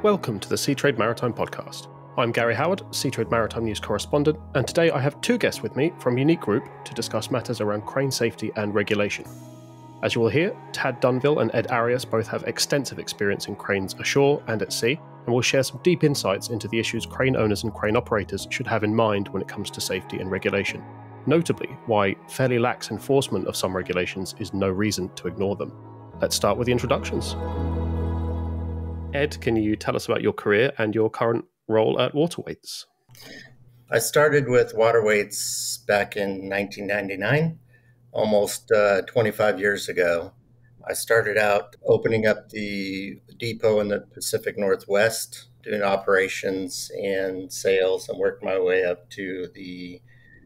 Welcome to the Seatrade Maritime podcast. I'm Gary Howard, Seatrade Maritime News correspondent, and today I have two guests with me from Unique Group to discuss matters around crane safety and regulation. As you will hear, Tad Dunville and Ed Arias both have extensive experience in cranes ashore and at sea, and will share some deep insights into the issues crane owners and crane operators should have in mind when it comes to safety and regulation. Notably, why fairly lax enforcement of some regulations is no reason to ignore them. Let's start with the introductions. Ed, can you tell us about your career and your current role at Waterweights? I started with Waterweights back in 1999, almost 25 years ago. I started out opening up the depot in the Pacific Northwest, doing operations and sales, and worked my way up to the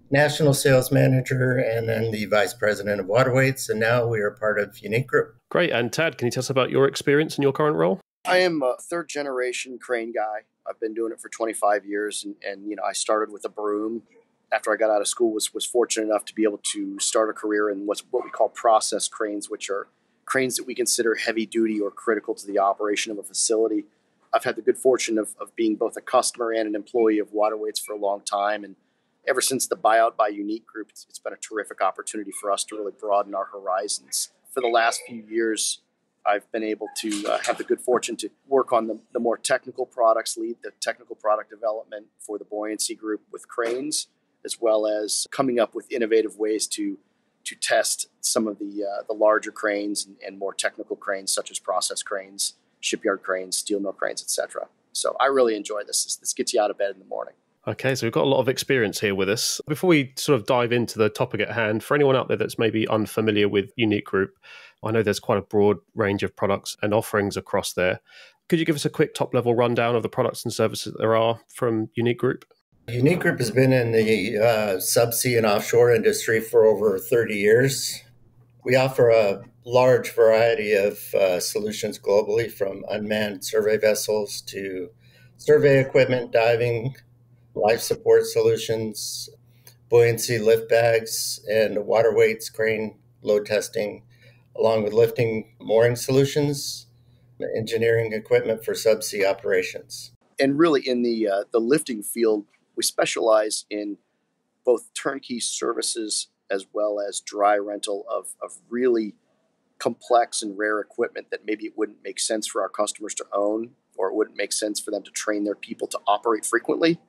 national sales manager and then the vice president of Waterweights, and now we are part of Unique Group. Great. And Tad, can you tell us about your experience and your current role? I am a third generation crane guy. I've been doing it for 25 years and I started with a broom. After I got out of school, was fortunate enough to be able to start a career in what we call process cranes, which are cranes that we consider heavy duty or critical to the operation of a facility. I've had the good fortune of being both a customer and an employee of Waterweights for a long time. And ever since the buyout by Unique Group, it's been a terrific opportunity for us to really broaden our horizons. For the last few years, I've been able to have the good fortune to work on the more technical products, lead the technical product development for the buoyancy group with cranes, as well as coming up with innovative ways to test some of the larger cranes and more technical cranes, such as process cranes, shipyard cranes, steel mill cranes, etc. So I really enjoy this. This gets you out of bed in the morning. Okay, so we've got a lot of experience here with us. Before we sort of dive into the topic at hand, for anyone out there that's maybe unfamiliar with Unique Group, I know there's quite a broad range of products and offerings across there. Could you give us a quick top-level rundown of the products and services that there are from Unique Group? Unique Group has been in the subsea and offshore industry for over 30 years. We offer a large variety of solutions globally, from unmanned survey vessels to survey equipment, diving, life support solutions, buoyancy lift bags, and Waterweights crane load testing, along with lifting mooring solutions, engineering equipment for subsea operations. And really in the lifting field, we specialize in both turnkey services as well as dry rental of really complex and rare equipment that maybe it wouldn't make sense for our customers to own, or it wouldn't make sense for them to train their people to operate frequently.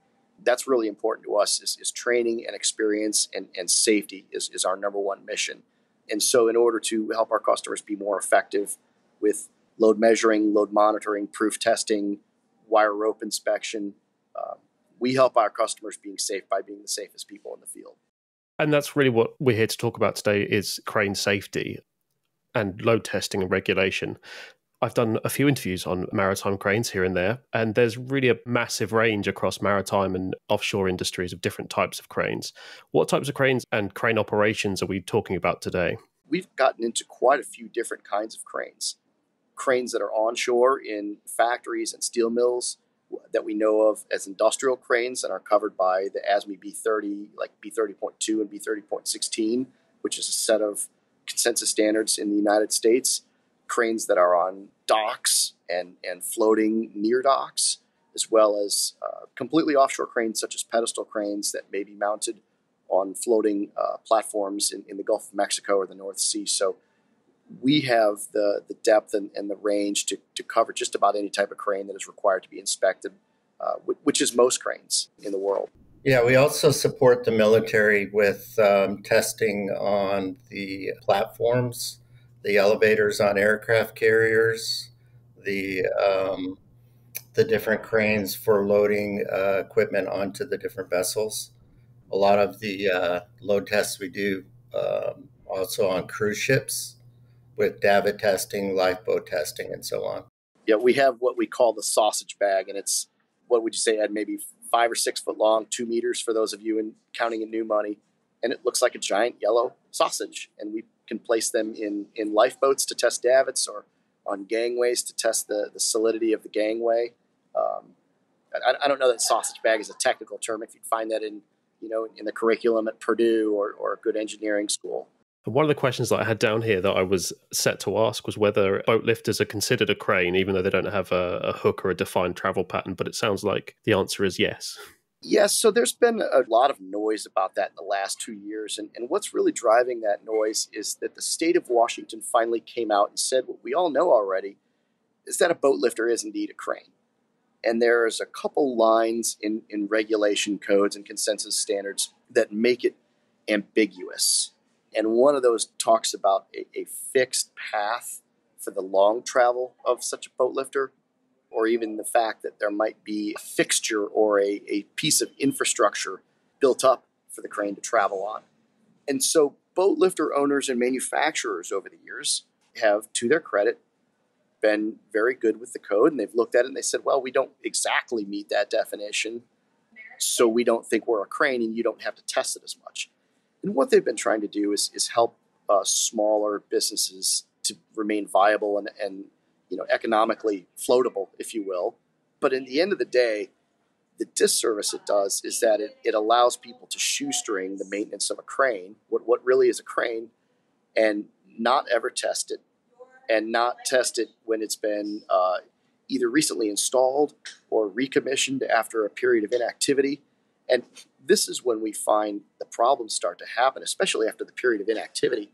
That's really important to us is training and experience and safety is our number one mission. And so in order to help our customers be more effective with load measuring, load monitoring, proof testing, wire rope inspection, we help our customers being safe by being the safest people in the field. And that's really what we're here to talk about today, is crane safety and load testing and regulation. I've done a few interviews on maritime cranes here and there, and there's really a massive range across maritime and offshore industries of different types of cranes. What types of cranes and crane operations are we talking about today? We've gotten into quite a few different kinds of cranes. Cranes that are onshore in factories and steel mills that we know of as industrial cranes and are covered by the ASME B30, like B30.2 and B30.16, which is a set of consensus standards in the United States. Cranes that are on docks and floating near docks, as well as completely offshore cranes such as pedestal cranes that may be mounted on floating platforms in the Gulf of Mexico or the North Sea. So we have the depth and the range to cover just about any type of crane that is required to be inspected, which is most cranes in the world. Yeah, we also support the military with testing on the platforms, the elevators on aircraft carriers, the different cranes for loading equipment onto the different vessels. A lot of the load tests we do also on cruise ships with davit testing, lifeboat testing, and so on. Yeah, we have what we call the sausage bag, and it's, what would you say, Ed, maybe 5 or 6 foot long, 2 meters for those of you counting in new money. And it looks like a giant yellow sausage. And we can place them in lifeboats to test davits or on gangways to test the solidity of the gangway. I don't know that sausage bag is a technical term. If you'd find that in the curriculum at Purdue or a good engineering school. And one of the questions that I had down here that I was set to ask was whether boat lifters are considered a crane, even though they don't have a hook or a defined travel pattern. But it sounds like the answer is yes. Yes, so there's been a lot of noise about that in the last 2 years. And what's really driving that noise is that the state of Washington finally came out and said what we all know already, is that a boat lifter is indeed a crane. And there's a couple lines in regulation codes and consensus standards that make it ambiguous. And one of those talks about a fixed path for the long travel of such a boat lifter, or even the fact that there might be a fixture or a piece of infrastructure built up for the crane to travel on. And so boat lifter owners and manufacturers over the years have, to their credit, been very good with the code, and they've looked at it and they said, well, we don't exactly meet that definition, so we don't think we're a crane and you don't have to test it as much. And what they've been trying to do is help smaller businesses to remain viable and economically floatable, if you will. But in the end of the day, the disservice it does is that it allows people to shoestring the maintenance of a crane, what really is a crane, and not ever test it, and not test it when it's been either recently installed or recommissioned after a period of inactivity. And this is when we find the problems start to happen, especially after the period of inactivity,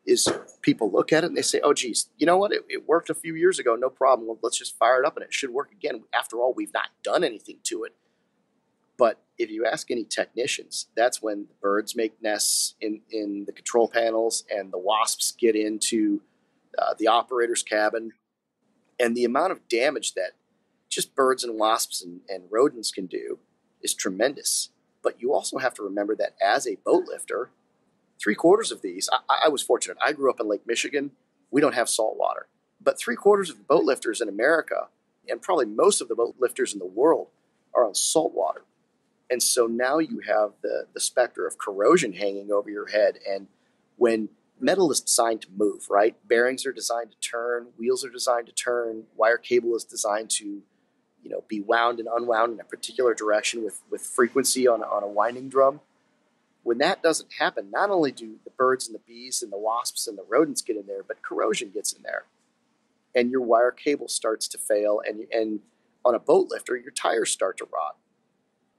is people look at it and they say, oh, geez, you know what? It worked a few years ago, no problem. Well, let's just fire it up and it should work again. After all, we've not done anything to it. But if you ask any technicians, that's when the birds make nests in the control panels and the wasps get into the operator's cabin. And the amount of damage that just birds and wasps and rodents can do is tremendous. But you also have to remember that as a boat lifter, 3/4 of these, I was fortunate. I grew up in Lake Michigan. We don't have salt water. But 3/4 of the boat lifters in America, and probably most of the boat lifters in the world, are on salt water. And so now you have the specter of corrosion hanging over your head. And when metal is designed to move, right? Bearings are designed to turn, wheels are designed to turn, wire cable is designed to be wound and unwound in a particular direction with frequency on a winding drum. When that doesn't happen, not only do the birds and the bees and the wasps and the rodents get in there, but corrosion gets in there. And your wire cable starts to fail. And on a boat lifter, your tires start to rot.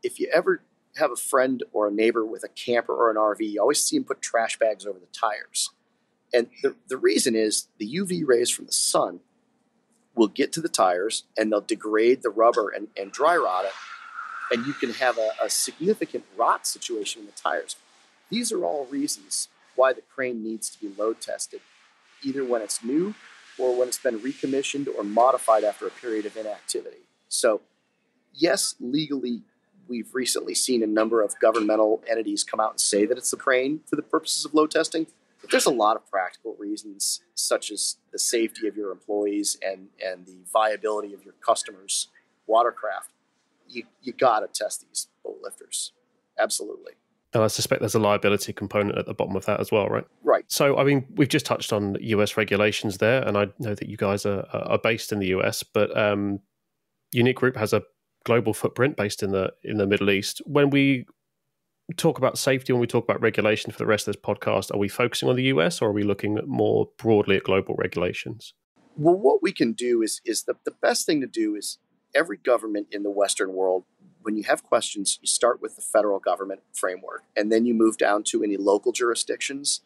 If you ever have a friend or a neighbor with a camper or an RV, you always see them put trash bags over the tires. And the reason is the UV rays from the sun will get to the tires and they'll degrade the rubber and dry rot it. And you can have a significant rot situation in the tires. These are all reasons why the crane needs to be load tested, either when it's new or when it's been recommissioned or modified after a period of inactivity. So, yes, legally, we've recently seen a number of governmental entities come out and say that it's a crane for the purposes of load testing. But there's a lot of practical reasons, such as the safety of your employees and the viability of your customers' watercraft. You got to test these boat lifters. Absolutely. And I suspect there's a liability component at the bottom of that as well, right? Right. So, I mean, we've just touched on US regulations there, and I know that you guys are based in the US, but Unique Group has a global footprint based in the Middle East. When we talk about safety, when we talk about regulation for the rest of this podcast, are we focusing on the US or are we looking more broadly at global regulations? Well, what we can do is the best thing to do is every government in the Western world, when you have questions, you start with the federal government framework, and then you move down to any local jurisdictions.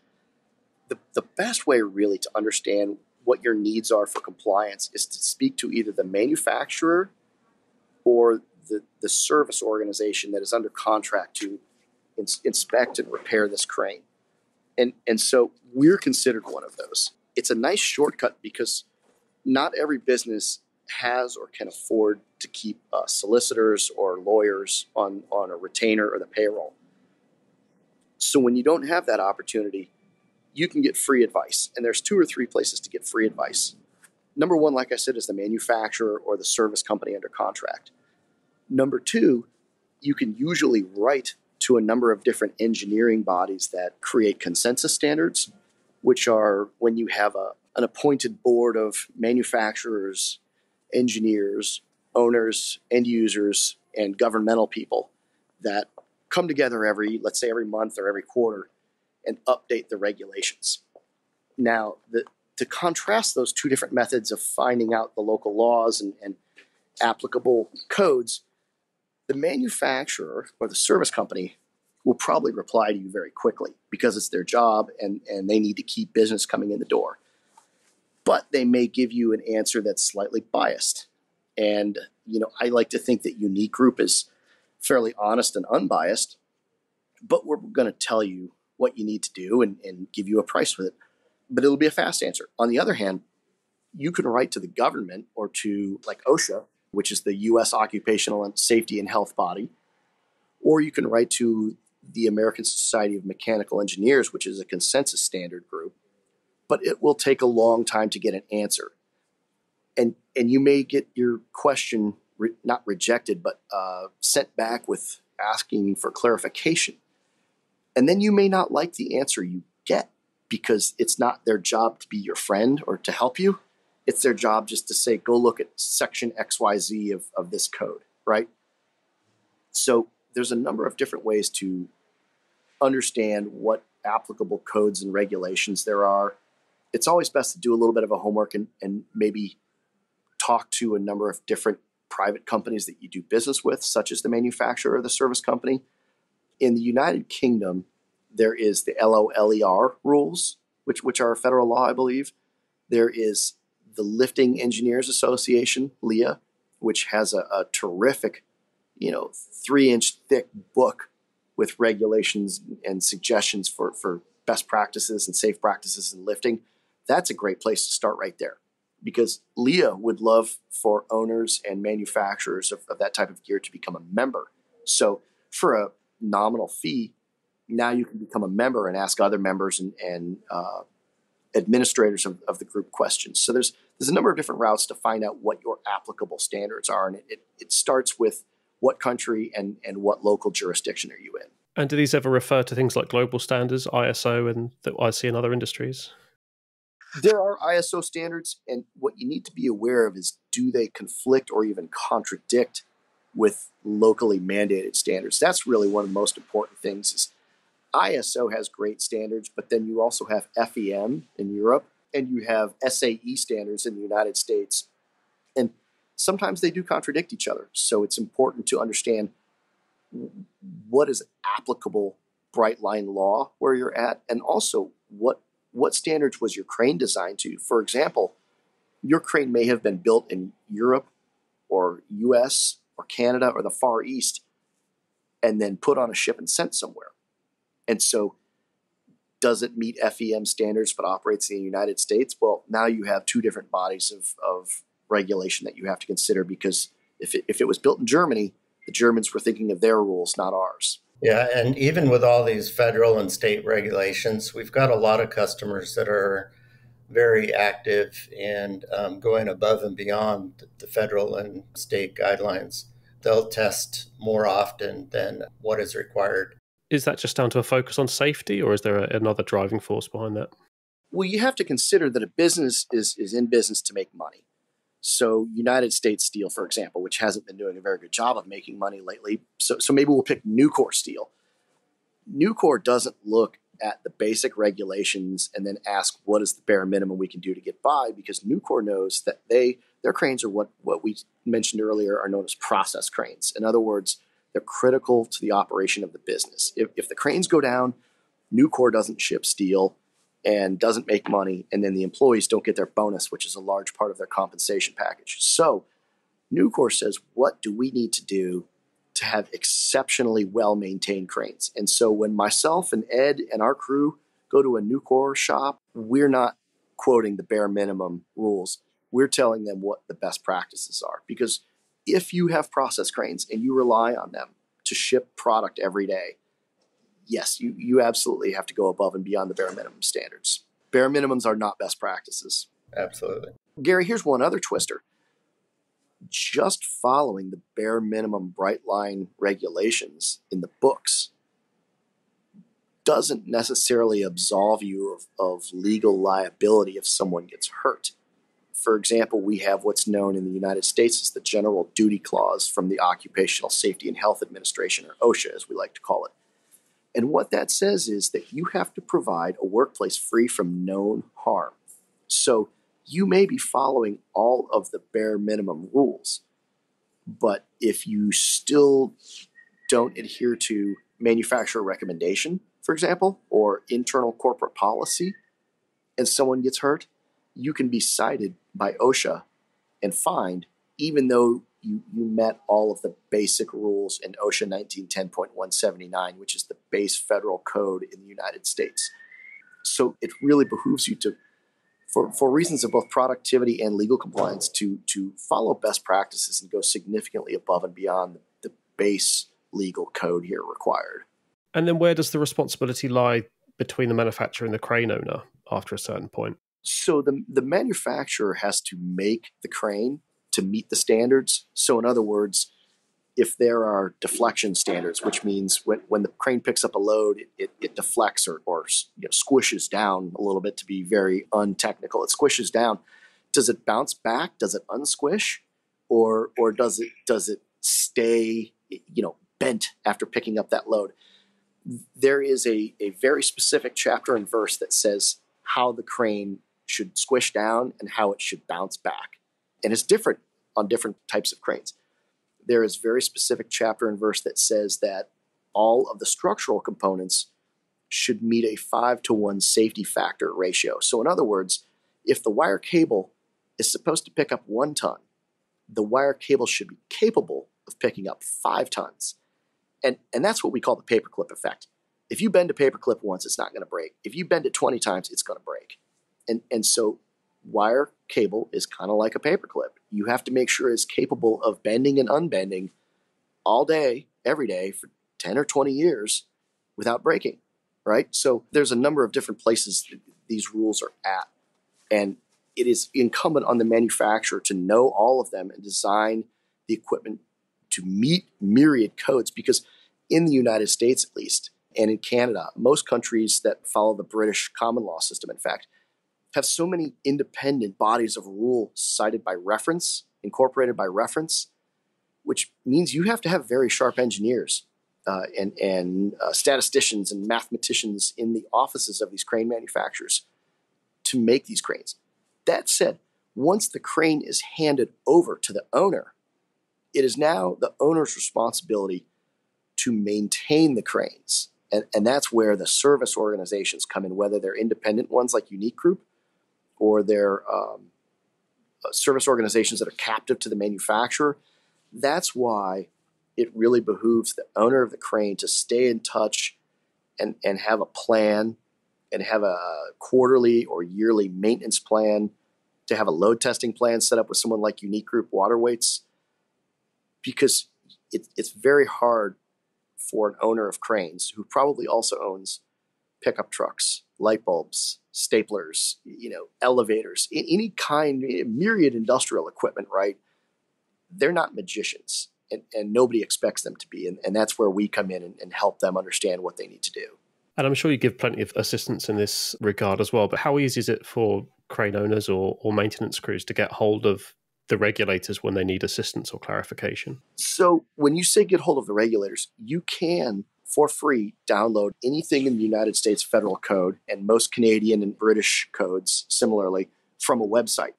The best way really to understand what your needs are for compliance is to speak to either the manufacturer or the service organization that is under contract to inspect and repair this crane. And so we're considered one of those. It's a nice shortcut because not every business has or can afford to keep solicitors or lawyers on a retainer or the payroll. So when you don't have that opportunity, you can get free advice. And there's 2 or 3 places to get free advice. Number 1, like I said, is the manufacturer or the service company under contract. Number 2, you can usually write to a number of different engineering bodies that create consensus standards, which are when you have an appointed board of manufacturers, engineers, owners, end users, and governmental people that come together every month or every quarter and update the regulations. Now, to contrast those two different methods of finding out the local laws and applicable codes, the manufacturer or the service company will probably reply to you very quickly because it's their job and they need to keep business coming in the door. But they may give you an answer that's slightly biased. And, I like to think that Unique Group is fairly honest and unbiased, but we're going to tell you what you need to do and give you a price with it. But it'll be a fast answer. On the other hand, you can write to the government or to like OSHA, which is the U.S. Occupational and Safety and Health body, or you can write to the American Society of Mechanical Engineers, which is a consensus standard group, but it will take a long time to get an answer. And you may get your question not rejected, but sent back with asking for clarification. And then you may not like the answer you get because it's not their job to be your friend or to help you. It's their job just to say, go look at section XYZ of this code, right? So there's a number of different ways to understand what applicable codes and regulations there are. It's always best to do a little bit of a homework and maybe talk to a number of different private companies that you do business with, such as the manufacturer or the service company. In the United Kingdom, there is the LOLER rules, which are a federal law, I believe. There is the Lifting Engineers Association, LEA, which has a terrific, 3-inch thick book with regulations and suggestions for best practices and safe practices in lifting. That's a great place to start right there, because LEA would love for owners and manufacturers of that type of gear to become a member. So for a nominal fee, now you can become a member and ask other members and administrators of the group questions. So there's a number of different routes to find out what your applicable standards are. And it starts with what country and what local jurisdiction are you in. And do these ever refer to things like global standards, ISO, and that I see in other industries? There are ISO standards, and what you need to be aware of is, do they conflict or even contradict with locally mandated standards? That's really one of the most important things. Is ISO has great standards, but then you also have FEM in Europe, and you have SAE standards in the United States. And sometimes they do contradict each other. So it's important to understand what is applicable bright line law where you're at, and also what standards was your crane designed to. For example, your crane may have been built in Europe or US or Canada or the Far East and then put on a ship and sent somewhere. And so does it meet FEM standards but operates in the United States? Well, now you have two different bodies of regulation that you have to consider, because if it was built in Germany, the Germans were thinking of their rules, not ours. Yeah, and even with all these federal and state regulations, we've got a lot of customers that are very active and going above and beyond the federal and state guidelines. They'll test more often than what is required. Is that just down to a focus on safety, or is there another driving force behind that? Well, you have to consider that a business is in business to make money. So United States Steel, for example, which hasn't been doing a very good job of making money lately. So maybe we'll pick Nucor Steel. Nucor doesn't look at the basic regulations and then ask what is the bare minimum we can do to get by, because Nucor knows that their cranes are what we mentioned earlier are known as process cranes. In other words, they're critical to the operation of the business. If the cranes go down, Nucor doesn't ship steel and doesn't make money, and then the employees don't get their bonus, which is a large part of their compensation package. So Nucor says, what do we need to do to have exceptionally well-maintained cranes? And so when myself and Ed and our crew go to a Nucor shop, we're not quoting the bare minimum rules. We're telling them what the best practices are. Because if you have process cranes and you rely on them to ship product every day, yes, you absolutely have to go above and beyond the bare minimum standards. Bare minimums are not best practices. Absolutely. Gary, here's one other twister. Just following the bare minimum bright line regulations in the books doesn't necessarily absolve you of legal liability if someone gets hurt. For example, we have what's known in the United States as the General Duty Clause from the Occupational Safety and Health Administration, or OSHA as we like to call it. And what that says is that you have to provide a workplace free from known harm. So you may be following all of the bare minimum rules, but if you still don't adhere to manufacturer recommendation, for example, or internal corporate policy, and someone gets hurt, you can be cited by OSHA and fined, even though you met all of the basic rules in OSHA 1910.179, which is the base federal code in the United States. So it really behooves you to, for reasons of both productivity and legal compliance, to follow best practices and go significantly above and beyond the base legal code here required. And then where does the responsibility lie between the manufacturer and the crane owner after a certain point? So the manufacturer has to make the crane to meet the standards. So in other words, if there are deflection standards, which means when the crane picks up a load, it deflects or squishes down a little bit, to be very untechnical. It squishes down. Does it bounce back? Does it unsquish? Or does it stay bent after picking up that load? There is a very specific chapter and verse that says how the crane should squish down and how it should bounce back. And it's different on different types of cranes. There is very specific chapter and verse that says that all of the structural components should meet a 5-to-1 safety factor ratio. So in other words, if the wire cable is supposed to pick up 1 ton, the wire cable should be capable of picking up 5 tons. And that's what we call the paperclip effect. If you bend a paperclip once, it's not going to break. If you bend it 20 times, it's going to break. And so wire cable is kind of like a paperclip. You have to make sure it's capable of bending and unbending all day, every day for 10 or 20 years without breaking, right? So there's a number of different places these rules are at. And it is incumbent on the manufacturer to know all of them and design the equipment to meet myriad codes, because in the United States, at least, and in Canada, most countries that follow the British common law system, in fact, have so many independent bodies of rule cited by reference, incorporated by reference, which means you have to have very sharp engineers and statisticians and mathematicians in the offices of these crane manufacturers to make these cranes. That said, once the crane is handed over to the owner, it is now the owner's responsibility to maintain the cranes. And that's where the service organizations come in, whether they're independent ones like Unique Group or they're service organizations that are captive to the manufacturer. That's why it really behooves the owner of the crane to stay in touch and have a plan and have a quarterly or yearly maintenance plan, to have a load testing plan set up with someone like Unique Group Waterweights, because it's very hard for an owner of cranes, who probably also owns pickup trucks, light bulbs, staplers, elevators, any kind, myriad industrial equipment, right? They're not magicians, and nobody expects them to be. And that's where we come in and help them understand what they need to do. And I'm sure you give plenty of assistance in this regard as well, but how easy is it for crane owners or maintenance crews to get hold of the regulators when they need assistance or clarification? So when you say get hold of the regulators, you can, for free, download anything in the United States Federal Code and most Canadian and British codes similarly from a website.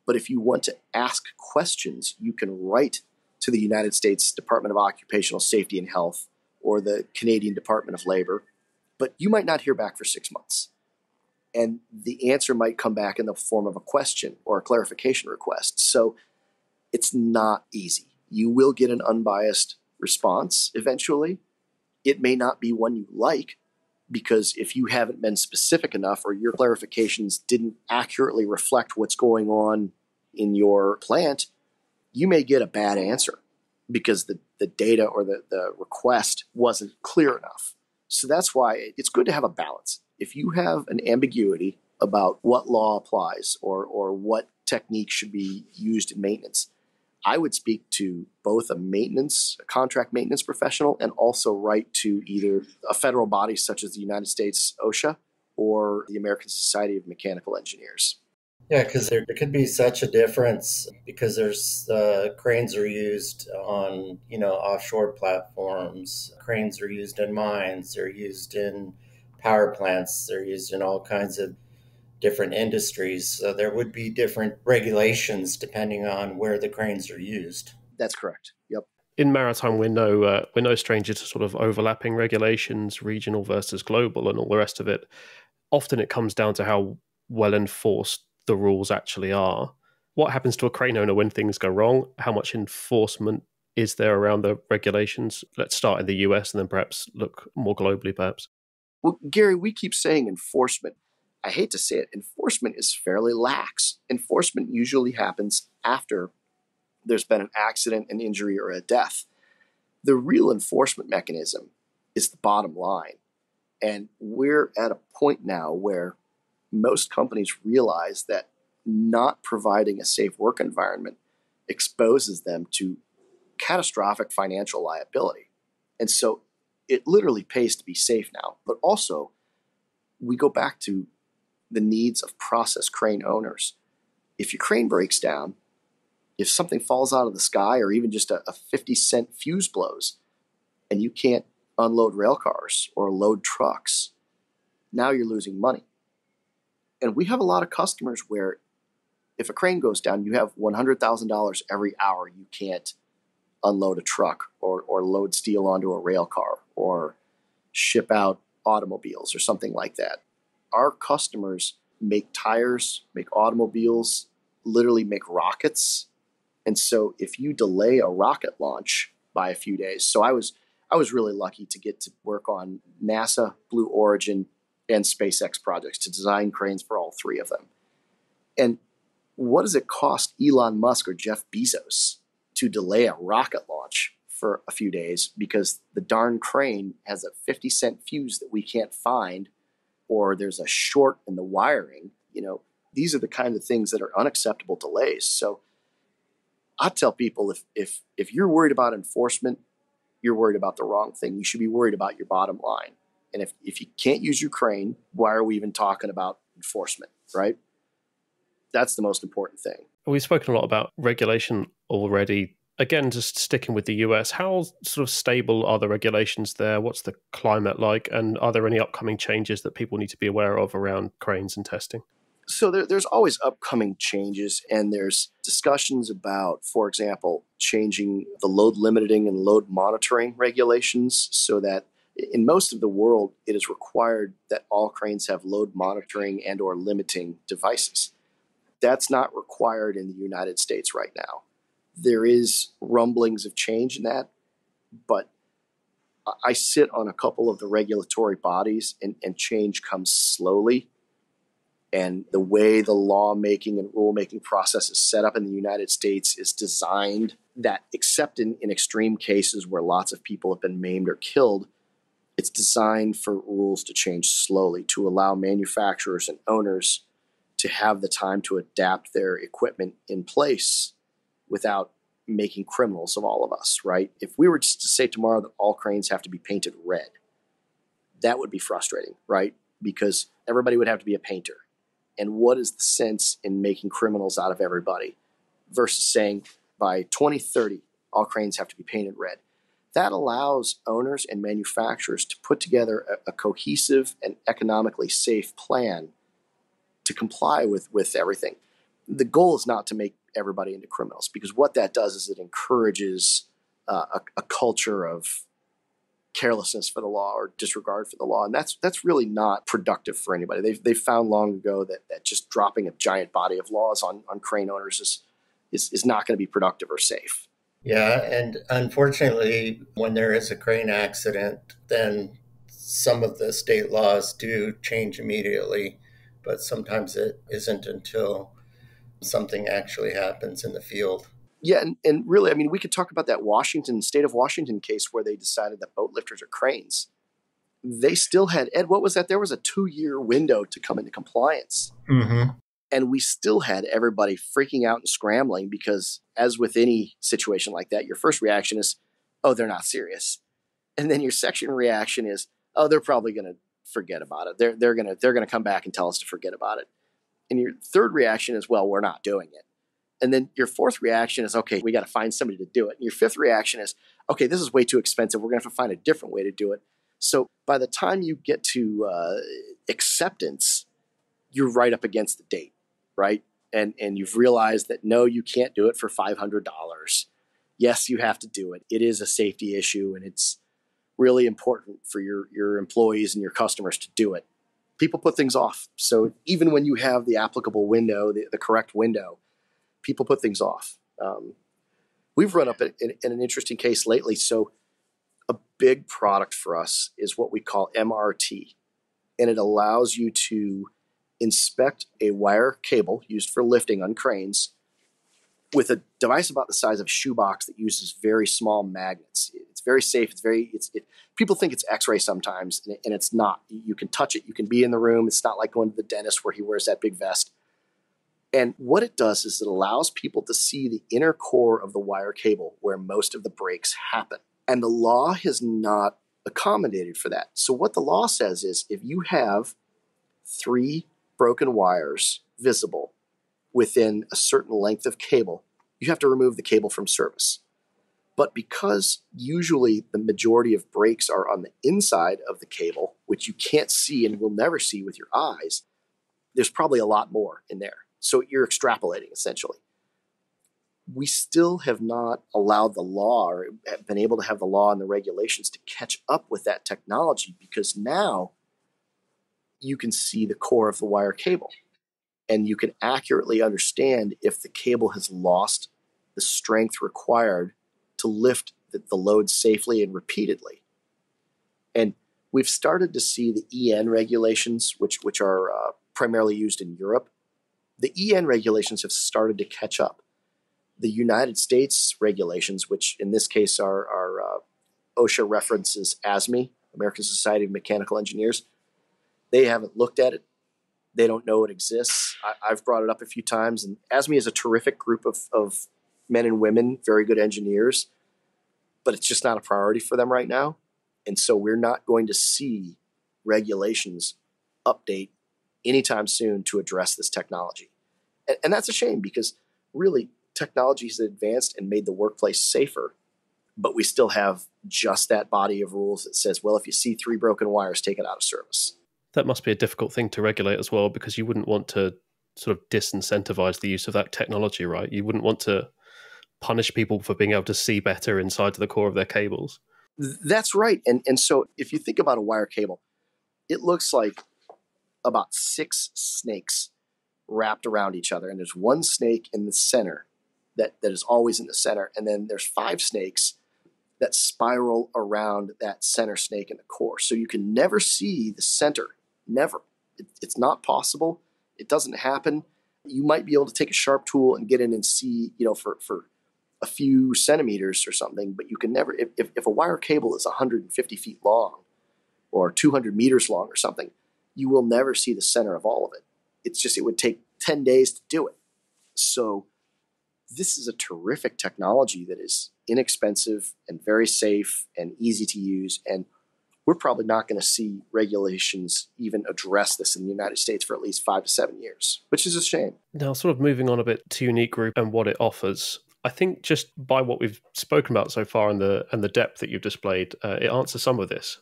But if you want to ask questions, you can write to the United States Department of Occupational Safety and Health or the Canadian Department of Labor, but you might not hear back for 6 months. And the answer might come back in the form of a question or a clarification request. So it's not easy. You will get an unbiased response eventually. It may not be one you like, because if you haven't been specific enough or your clarifications didn't accurately reflect what's going on in your plant, you may get a bad answer because the data or the request wasn't clear enough. So that's why it's good to have a balance. If you have an ambiguity about what law applies or what technique should be used in maintenance, I would speak to both a contract maintenance professional, and also write to either a federal body such as the United States OSHA or the American Society of Mechanical Engineers. Yeah, because there could be such a difference because there's cranes are used on, offshore platforms. Cranes are used in mines. They're used in power plants. They're used in all kinds of different industries. So there would be different regulations depending on where the cranes are used. That's correct. Yep. In maritime, we're no stranger to sort of overlapping regulations, regional versus global, and all the rest of it. Often it comes down to how well enforced the rules actually are. What happens to a crane owner when things go wrong? How much enforcement is there around the regulations? Let's start in the US and then perhaps look more globally, perhaps. Well, Gary, we keep saying enforcement. I hate to say it, enforcement is fairly lax. Enforcement usually happens after there's been an accident, an injury, or a death. The real enforcement mechanism is the bottom line. And we're at a point now where most companies realize that not providing a safe work environment exposes them to catastrophic financial liability. And so it literally pays to be safe now. But also, we go back to the needs of process crane owners. If your crane breaks down, if something falls out of the sky, or even just a 50-cent fuse blows, and you can't unload rail cars or load trucks, now you're losing money. And we have a lot of customers where if a crane goes down, you have $100,000 every hour you can't unload a truck or load steel onto a rail car or ship out automobiles or something like that. Our customers make tires, make automobiles, literally make rockets. And so if you delay a rocket launch by a few days, so I was really lucky to get to work on NASA, Blue Origin, and SpaceX projects to design cranes for all three of them. And what does it cost Elon Musk or Jeff Bezos to delay a rocket launch for a few days because the darn crane has a 50-cent fuse that we can't find, or there's a short in the wiring? These are the kind of things that are unacceptable delays. So I tell people, if you're worried about enforcement, you're worried about the wrong thing. You should be worried about your bottom line. And if you can't use your crane, why are we even talking about enforcement, right? That's the most important thing. We've spoken a lot about regulation already. Again, just sticking with the US, how sort of stable are the regulations there? What's the climate like? And are there any upcoming changes that people need to be aware of around cranes and testing? So there's always upcoming changes, and there's discussions about, for example, changing the load limiting and load monitoring regulations so that in most of the world, it is required that all cranes have load monitoring and or limiting devices. That's not required in the United States right now. There is rumblings of change in that, but I sit on a couple of the regulatory bodies, and change comes slowly. And the way the lawmaking and rulemaking process is set up in the United States is designed that, except in extreme cases where lots of people have been maimed or killed, it's designed for rules to change slowly to allow manufacturers and owners to have the time to adapt their equipment in place without making criminals of all of us, right? If we were just to say tomorrow that all cranes have to be painted red, that would be frustrating, right? Because everybody would have to be a painter. And what is the sense in making criminals out of everybody versus saying by 2030, all cranes have to be painted red? That allows owners and manufacturers to put together a cohesive and economically safe plan to comply with everything. The goal is not to make everybody into criminals, because what that does is it encourages a culture of carelessness for the law or disregard for the law, and that's really not productive for anybody. They've found long ago that just dropping a giant body of laws on crane owners is not going to be productive or safe. Yeah, and unfortunately, when there is a crane accident, then some of the state laws do change immediately, but sometimes it isn't until something actually happens in the field. Yeah, and really, I mean, we could talk about that state of Washington case where they decided that boat lifters are cranes. They still had, Ed, what was that? There was a 2-year window to come into compliance. Mm-hmm. And we still had everybody freaking out and scrambling because, as with any situation like that, your first reaction is, oh, they're not serious. And then your second reaction is, oh, they're probably going to forget about it. They're going to come back and tell us to forget about it. And your third reaction is, well, we're not doing it. And then your fourth reaction is, okay, we got to find somebody to do it. And your fifth reaction is, okay, this is way too expensive. We're going to have to find a different way to do it. So by the time you get to acceptance, you're right up against the date, right? And you've realized that, no, you can't do it for $500. Yes, you have to do it. It is a safety issue, and it's really important for your employees and your customers to do it. People put things off. So even when you have the applicable window, the correct window, people put things off. We've run up in an interesting case lately. So a big product for us is what we call MRT, and it allows you to inspect a wire cable used for lifting on cranes with a device about the size of a shoebox that uses very small magnets. It's very safe. People think it's X-ray sometimes, and it's not. You can touch it. You can be in the room. It's not like going to the dentist where he wears that big vest. And what it does is it allows people to see the inner core of the wire cable where most of the breaks happen. And the law has not accommodated for that. So what the law says is if you have 3 broken wires visible within a certain length of cable, you have to remove the cable from service. But because usually the majority of breaks are on the inside of the cable, which you can't see and will never see with your eyes, there's probably a lot more in there. So you're extrapolating, essentially. We still have not allowed the law or have been able to have the law and the regulations to catch up with that technology, because now you can see the core of the wire cable and you can accurately understand if the cable has lost the strength required to lift the load safely and repeatedly. And we've started to see the EN regulations, which are primarily used in Europe. The EN regulations have started to catch up. The United States regulations, which in this case are OSHA references ASME, American Society of Mechanical Engineers, they haven't looked at it. They don't know it exists. I've brought it up a few times, and ASME is a terrific group of men and women, very good engineers, but it's just not a priority for them right now. And so we're not going to see regulations update anytime soon to address this technology. And that's a shame, because really technology has advanced and made the workplace safer, but we still have just that body of rules that says, well, if you see 3 broken wires, take it out of service. That must be a difficult thing to regulate as well, because you wouldn't want to sort of disincentivize the use of that technology, right? You wouldn't want to punish people for being able to see better inside to the core of their cables. That's right. And so if you think about a wire cable, it looks like about 6 snakes wrapped around each other. And there's one snake in the center that is always in the center. And then there's 5 snakes that spiral around that center snake in the core. So you can never see the center. Never. It's not possible. It doesn't happen. You might be able to take a sharp tool and get in and see, for a few centimeters or something, but you can never, if a wire cable is 150 feet long or 200 meters long or something, you will never see the center of all of it. It's just, it would take 10 days to do it. So this is a terrific technology that is inexpensive and very safe and easy to use. And we're probably not going to see regulations even address this in the United States for at least 5 to 7 years, which is a shame. Now, sort of moving on a bit to Unique Group and what it offers, I think just by what we've spoken about so far and the depth that you've displayed, it answers some of this.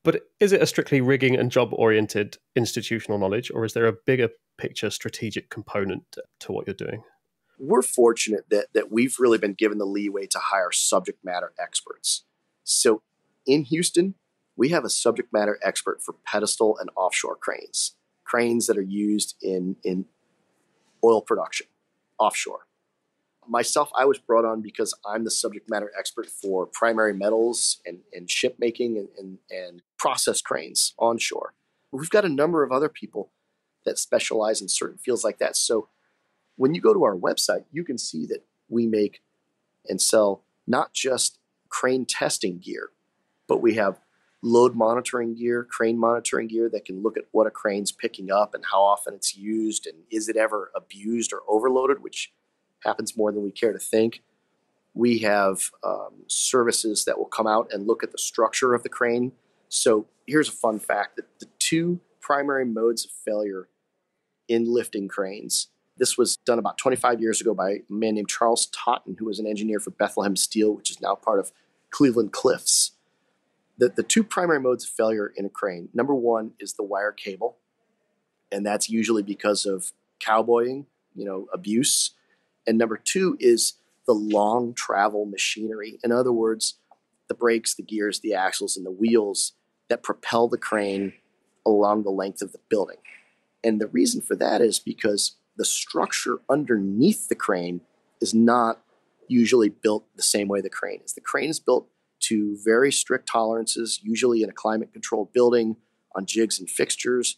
But is it a strictly rigging and job-oriented institutional knowledge, or is there a bigger picture strategic component to what you're doing? We're fortunate that we've really been given the leeway to hire subject matter experts. So in Houston, we have a subject matter expert for pedestal and offshore cranes that are used in oil production offshore. Myself, I was brought on because I'm the subject matter expert for primary metals and ship making and process cranes onshore. We've got a number of other people that specialize in certain fields like that. So when you go to our website, you can see that we make and sell not just crane testing gear, but we have load monitoring gear, crane monitoring gear that can look at what a crane's picking up and how often it's used and is it ever abused or overloaded, which happens more than we care to think. We have services that will come out and look at the structure of the crane. So here's a fun fact that the 2 primary modes of failure in lifting cranes. This was done about 25 years ago by a man named Charles Totten, who was an engineer for Bethlehem Steel, which is now part of Cleveland Cliffs. The two primary modes of failure in a crane, number one is the wire cable, and that's usually because of cowboying, abuse. And number two is the long travel machinery. In other words, the brakes, the gears, the axles, and the wheels that propel the crane along the length of the building. And the reason for that is because the structure underneath the crane is not usually built the same way the crane is. The crane is built to very strict tolerances, usually in a climate-controlled building, on jigs and fixtures,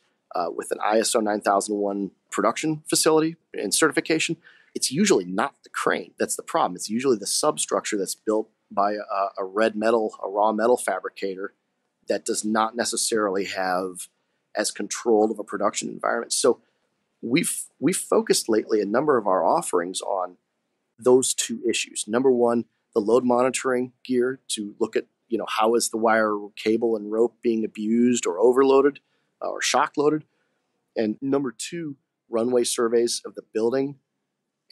with an ISO 9001 production facility and certification. It's usually not the crane. That's the problem. It's usually the substructure that's built by a raw metal fabricator that does not necessarily have as controlled of a production environment. So we've focused lately a number of our offerings on those two issues. Number one, the load monitoring gear to look at, how is the wire, cable, and rope being abused or overloaded or shock loaded. And number two, runway surveys of the building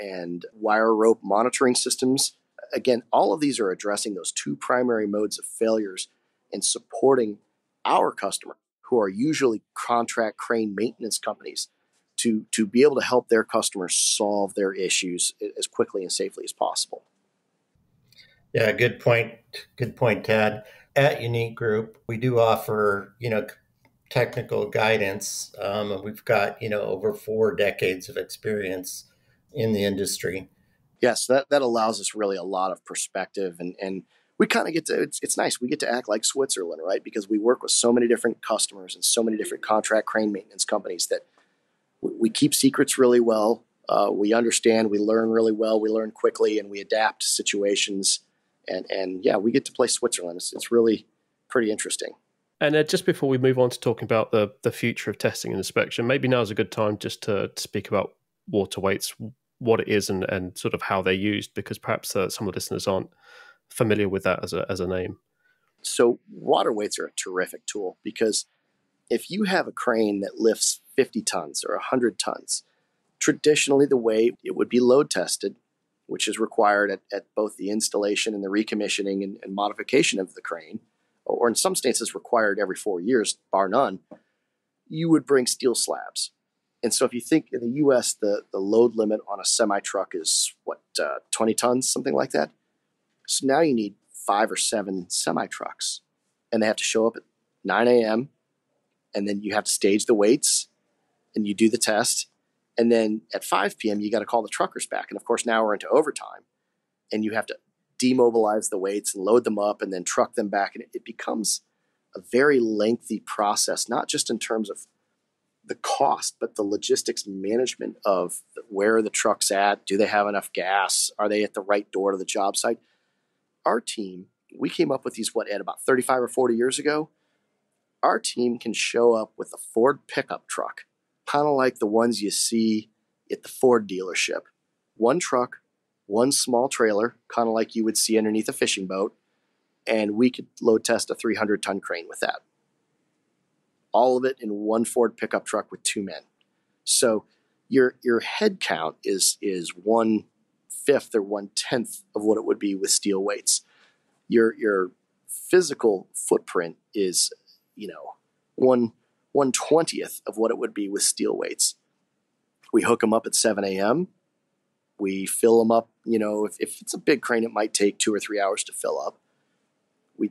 and wire rope monitoring systems. Again, all of these are addressing those two primary modes of failures and supporting our customer, who are usually contract crane maintenance companies, to be able to help their customers solve their issues as quickly and safely as possible. Yeah, good point. Good point, Tad. At Unique Group, we do offer, technical guidance. We've got, over 4 decades of experience in the industry. Yes, that allows us really a lot of perspective, and we kind of get to, it's nice. We get to act like Switzerland, right? Because we work with so many different customers and so many different contract crane maintenance companies that we keep secrets really well. We understand, we learn really well, we learn quickly, and we adapt to situations. And yeah, we get to play Switzerland. It's really pretty interesting. And just before we move on to talking about the future of testing and inspection, maybe now is a good time just to speak about water weights, what it is and sort of how they're used, because perhaps some of the listeners aren't familiar with that as a name. So water weights are a terrific tool, because if you have a crane that lifts 50 tons or 100 tons, traditionally the way it would be load tested, which is required at both the installation and the recommissioning and modification of the crane, or in some states is required every 4 years, bar none, you would bring steel slabs. And so if you think in the U.S., the load limit on a semi-truck is, 20 tons, something like that? So now you need 5 or 7 semi-trucks, and they have to show up at 9 a.m., and then you have to stage the weights, and you do the test, and then at 5 p.m., you got to call the truckers back. And of course, now we're into overtime, and you have to demobilize the weights and load them up and then truck them back. And it becomes a very lengthy process, not just in terms of the cost, but the logistics management of where are the trucks at? Do they have enough gas? Are they at the right door to the job site? Our team, we came up with these, at about 35 or 40 years ago. Our team can show up with a Ford pickup truck, kind of like the ones you see at the Ford dealership. One truck, one small trailer, kind of like you would see underneath a fishing boat, and we could load test a 300-ton crane with that. All of it in one Ford pickup truck with 2 men. So your head count is 1/5 or 1/10 of what it would be with steel weights. Your physical footprint is, 1/20th of what it would be with steel weights. We hook them up at 7 a.m. We fill them up. If it's a big crane, it might take 2 or 3 hours to fill up. We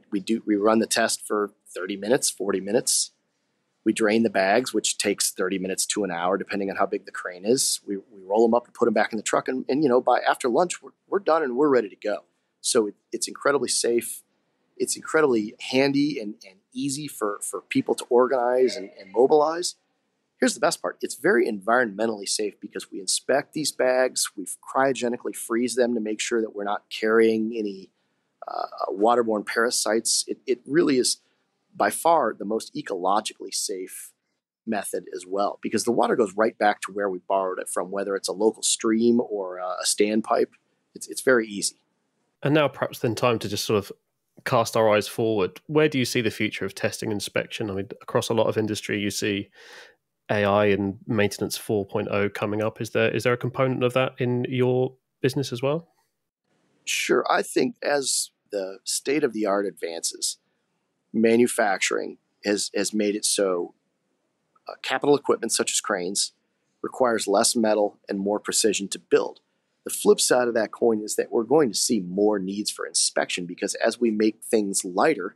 run the test for 30 minutes, 40 minutes. We drain the bags, which takes 30 minutes to an hour, depending on how big the crane is. We roll them up and put them back in the truck. And by after lunch, we're done and we're ready to go. So it's incredibly safe. It's incredibly handy and easy for people to organize and mobilize. Here's the best part. It's very environmentally safe because we inspect these bags. We cryogenically freeze them to make sure that we're not carrying any waterborne parasites. It really is by far the most ecologically safe method as well, because the water goes right back to where we borrowed it from, whether it's a local stream or a standpipe. It's very easy. And now perhaps then time to just sort of cast our eyes forward. Where do you see the future of testing and inspection? I mean, across a lot of industry, you see AI and maintenance 4.0 coming up. Is there a component of that in your business as well? Sure. I think as the state of the art advances, manufacturing has made it so capital equipment such as cranes requires less metal and more precision to build. The flip side of that coin is that we're going to see more needs for inspection, because as we make things lighter,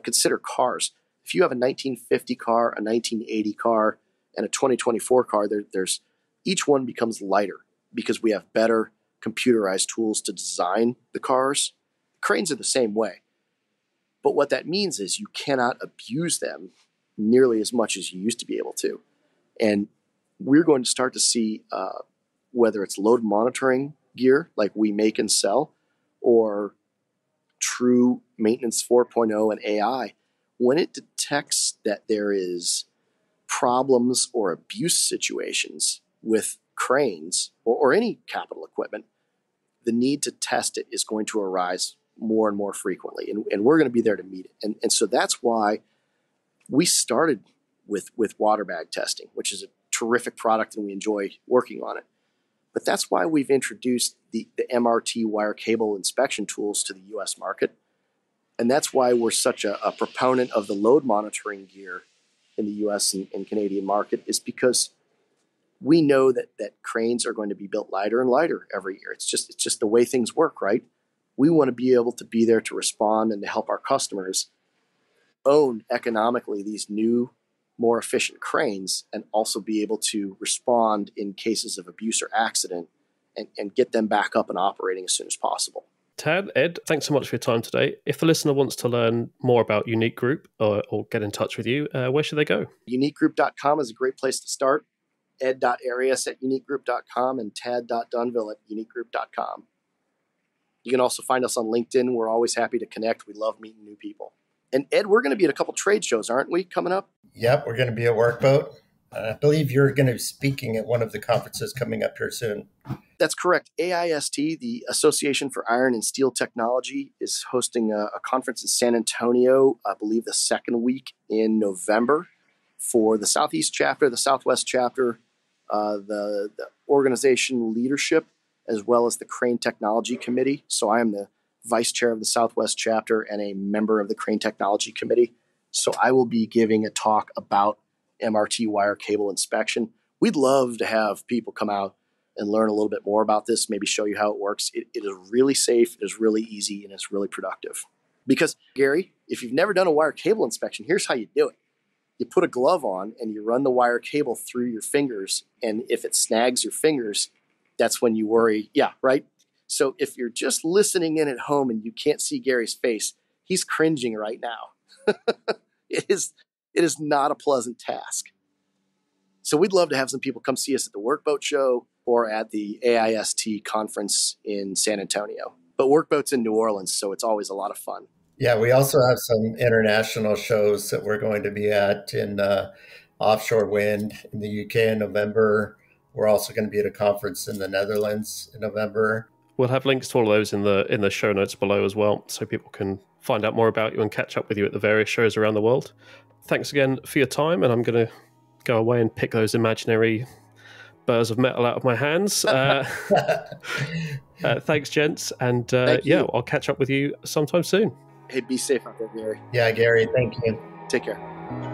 consider cars. If you have a 1950 car, a 1980 car, and a 2024 car, there's each one becomes lighter because we have better computerized tools to design the cars. Cranes are the same way. But what that means is you cannot abuse them nearly as much as you used to be able to. And we're going to start to see whether it's load monitoring gear like we make and sell, or true maintenance 4.0 and AI, when it detects that there is problems or abuse situations with cranes or any capital equipment, the need to test it is going to arise more and more frequently. And we're going to be there to meet it. And so that's why we started with water bag testing, which is a terrific product and we enjoy working on it. But that's why we've introduced the MRT wire cable inspection tools to the US market. And that's why we're such a proponent of the load monitoring gear in the US and Canadian market, is because we know that cranes are going to be built lighter and lighter every year. It's just the way things work, right? We want to be able to be there to respond and to help our customers own economically these new, more efficient cranes, and also be able to respond in cases of abuse or accident and get them back up and operating as soon as possible. Tad, Ed, thanks so much for your time today. If the listener wants to learn more about Unique Group or get in touch with you, where should they go? UniqueGroup.com is a great place to start. Ed.Arias at UniqueGroup.com and Tad.Dunville at UniqueGroup.com. You can also find us on LinkedIn. We're always happy to connect. We love meeting new people. And Ed, we're going to be at a couple trade shows, aren't we, coming up? Yep, we're going to be at Workboat. I believe you're going to be speaking at one of the conferences coming up here soon. That's correct. AIST, the Association for Iron and Steel Technology, is hosting a conference in San Antonio, I believe the second week in November, for the Southeast chapter, the Southwest chapter, the organization leadership, as well as the Crane Technology Committee. So I am the vice chair of the Southwest chapter and a member of the Crane Technology Committee. So I will be giving a talk about MRT wire cable inspection. We'd love to have people come out and learn a little bit more about this, maybe show you how it works. It is really safe, it is really easy, and it's really productive. Because, Gary, if you've never done a wire cable inspection, here's how you do it. You put a glove on and you run the wire cable through your fingers, and if it snags your fingers, that's when you worry. Yeah, right? So if you're just listening in at home and you can't see Gary's face, he's cringing right now. It is not a pleasant task. So we'd love to have some people come see us at the Workboat Show or at the AIST conference in San Antonio. But Workboat's in New Orleans, so it's always a lot of fun. Yeah, we also have some international shows that we're going to be at in offshore wind in the UK in November. We're also going to be at a conference in the Netherlands in November. We'll have links to all of those in the show notes below as well, so people can find out more about you and catch up with you at the various shows around the world. Thanks again for your time, and I'm going to go away and pick those imaginary burrs of metal out of my hands. Thanks, gents, and I'll catch up with you sometime soon. Hey, be safe out there, Gary. Yeah, Gary, thank you. Take care.